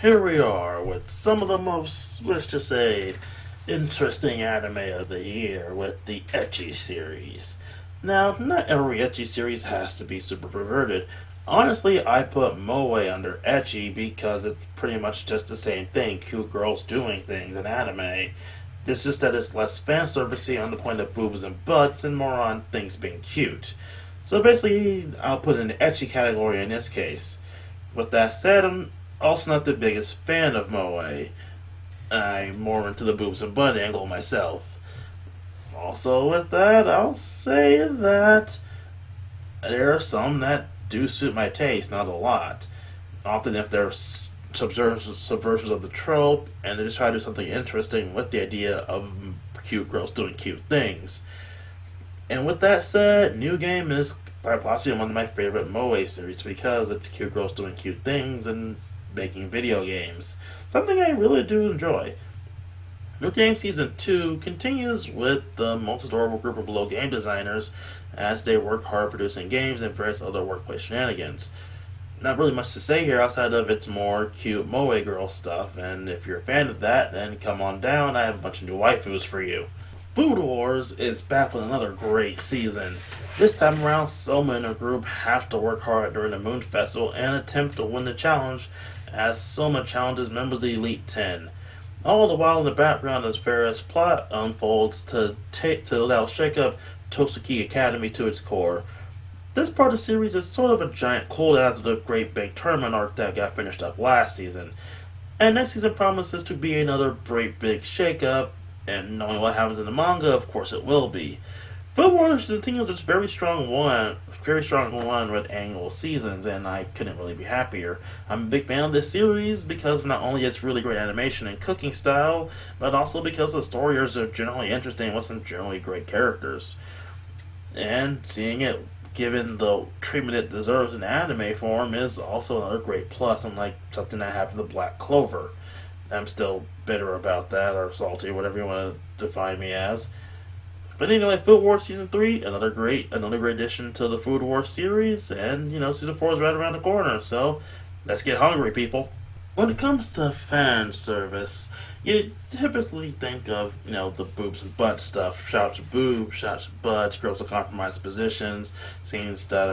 here we are with some of the most, let's just say, interesting anime of the year with the Ecchi series. Now, not every Ecchi series has to be super perverted. Honestly, I put Moe under Ecchi because it's pretty much just the same thing, cute girls doing things in anime. It's just that it's less fan servicey on the point of boobs and butts and more on things being cute. So basically, I'll put in the Ecchi category in this case. With that said, I'm also not the biggest fan of Moe. I'm more into the boobs and butt angle myself. Also, with that, I'll say that there are some that do suit my taste, not a lot. Often, if they're subversions of the trope, and they just try to do something interesting with the idea of cute girls doing cute things. And with that said, New Game is by possibly one of my favorite Moe series because it's cute girls doing cute things and making video games. Something I really do enjoy. New Game Season 2 continues with the most adorable group of little game designers as they work hard producing games and various other workplace shenanigans. Not really much to say here outside of it's more cute Moe girl stuff, and if you're a fan of that, then come on down, I have a bunch of new waifus for you. Food Wars is back with another great season. This time around, Soma and her group have to work hard during the Moon Festival and attempt to win the challenge as Soma challenges members of the Elite 10. All the while in the background as various plot unfolds to allow shake up Tosuki Academy to its core. This part of the series is sort of a giant cooldown after the great big tournament arc that got finished up last season. And next season promises to be another great big shake-up, and knowing what happens in the manga, of course it will be. Food Wars continues its very strong run with annual seasons, and I couldn't really be happier. I'm a big fan of this series because not only its really great animation and cooking style, but also because the stories are generally interesting with some generally great characters. And seeing it given the treatment it deserves in anime form is also another great plus, unlike something that happened to Black Clover. I'm still bitter about that, or salty, whatever you want to define me as. But anyway, Food Wars Season 3, another great addition to the Food Wars series, and, Season 4 is right around the corner, so let's get hungry, people. When it comes to fan service, you typically think of, the boobs and butt stuff. Shots of boobs, shots of butts, girls in compromised positions, scenes that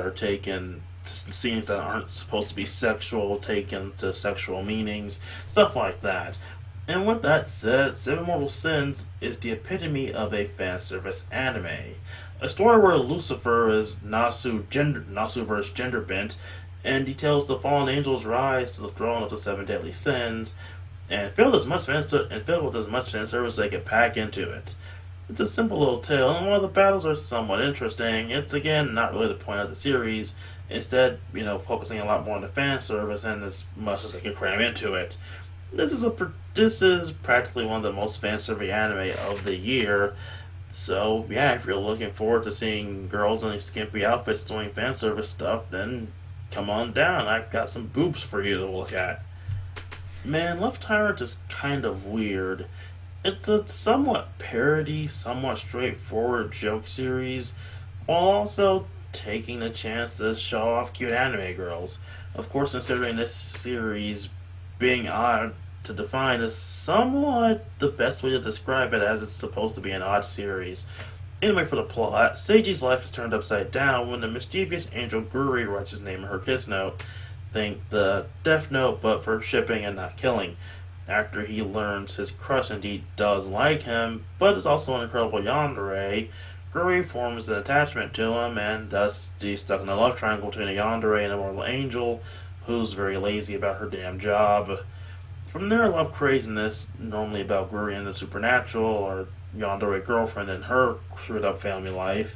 aren't supposed to be sexual, taken to sexual meanings, stuff like that. And with that said, Seven Mortal Sins is the epitome of a fan service anime. A story where Lucifer is Nasu versus gender bent, and details the fallen angel's rise to the throne of the seven deadly sins, and filled with as much fan service they could pack into it. It's a simple little tale, and while the battles are somewhat interesting, it's again not really the point of the series. Instead, focusing a lot more on the fan service and as much as they can cram into it. This is practically one of the most fan service anime of the year. So yeah, if you're looking forward to seeing girls in these skimpy outfits doing fan service stuff, then come on down. I've got some boobs for you to look at. Man, Love Tyrant is kind of weird. It's a somewhat parody, somewhat straightforward joke series, while also taking the chance to show off cute anime girls. Of course, considering this series being odd to define is somewhat the best way to describe it, as it's supposed to be an odd series. Anyway, for the plot, Seiji's life is turned upside down when the mischievous angel Guri writes his name in her kiss note. Think the death note, but for shipping and not killing. After he learns his crush indeed does like him, but is also an incredible yandere, Guri forms an attachment to him, and thus he's stuck in a love triangle between a yandere and a mortal angel, who's very lazy about her damn job. From there, love craziness, normally about Guri and the supernatural, or yandere girlfriend and her screwed up family life,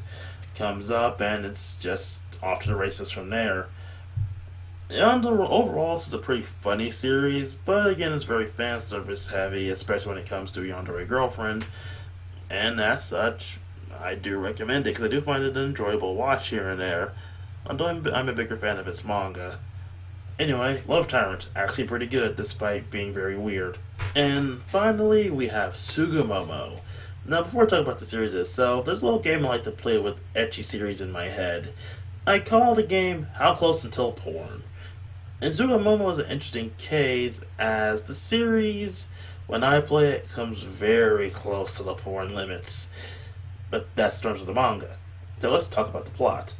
comes up, and it's just off to the races from there. And overall, this is a pretty funny series, but again, it's very fan service heavy, especially when it comes to yandere girlfriend, and as such, I do recommend it, because I do find it an enjoyable watch here and there, although I'm a bigger fan of its manga. Anyway, Love Tyrant, actually pretty good despite being very weird. And finally, we have Sugumomo. Now, before I talk about the series itself, there's a little game I like to play with Ecchi series in my head. I call the game How Close Until Porn. And Momo is an interesting case as the series, when I play it, comes very close to the porn limits. But that's in terms of the manga. So let's talk about the plot.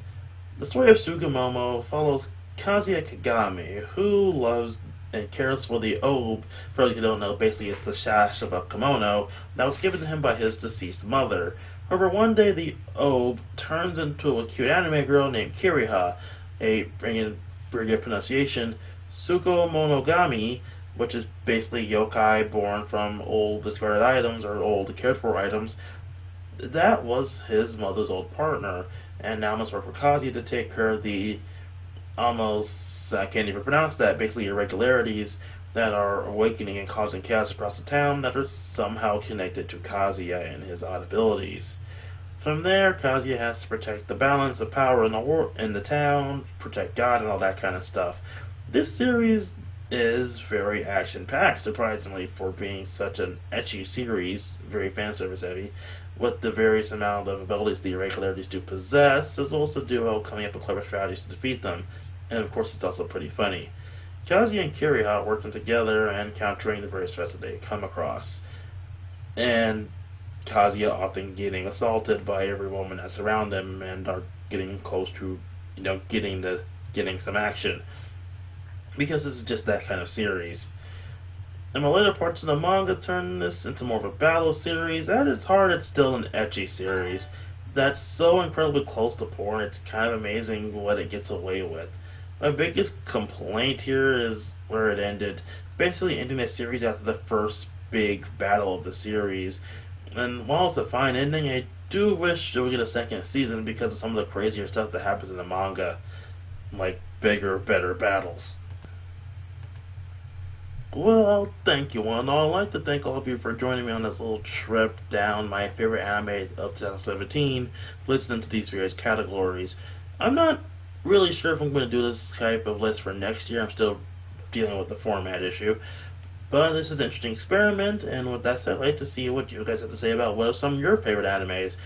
The story of Momo follows Kazuya Kagami, who loves and cares for the obe. For those who don't know, basically it's the sash of a kimono that was given to him by his deceased mother. However, one day the obe turns into a cute anime girl named Kiriha, a bringing very good pronunciation, Suko Monogami, which is basically yokai born from old discarded items or old cared for items. That was his mother's old partner, and now must work for Kazuya to take care of the almost, I can't even pronounce that, basically irregularities that are awakening and causing chaos across the town that are somehow connected to Kazuya and his odd abilities. From there, Kazuya has to protect the balance of power in the town, protect God, and all that kind of stuff. This series is very action-packed, surprisingly, for being such an ecchi series, very fan service heavy, with the various amount of abilities the irregularities do possess, as also duo coming up with clever strategies to defeat them, and of course it's also pretty funny. Kazuya and Kiriha working together and countering the various threats that they come across. And Kazuya often getting assaulted by every woman that's around him and are getting close to, getting some action. Because this is just that kind of series. And the later parts of the manga turn this into more of a battle series. At its heart, it's still an ecchi series that's so incredibly close to porn, it's kind of amazing what it gets away with. My biggest complaint here is where it ended, basically ending the series after the first big battle of the series. And while it's a fine ending, I do wish we would get a second season because of some of the crazier stuff that happens in the manga, like bigger, better battles. Well, thank you one and all. I'd like to thank all of you for joining me on this little trip down my favorite anime of 2017, listening to these various categories. I'm not really sure if I'm going to do this type of list for next year. I'm still dealing with the format issue. But this is an interesting experiment, and with that said, I'd like to see what you guys have to say about what are some of your favorite animes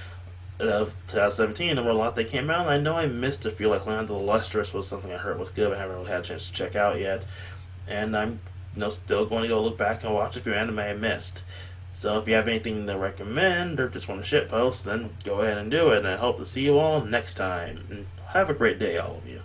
of 2017. There were a lot that came out. I know I missed a few, like Land of the Lustrous was something I heard was good, but I haven't really had a chance to check out yet. And I'm still going to go look back and watch a few anime I missed. So if you have anything to recommend or just want to shitpost, then go ahead and do it. And I hope to see you all next time. And have a great day, all of you.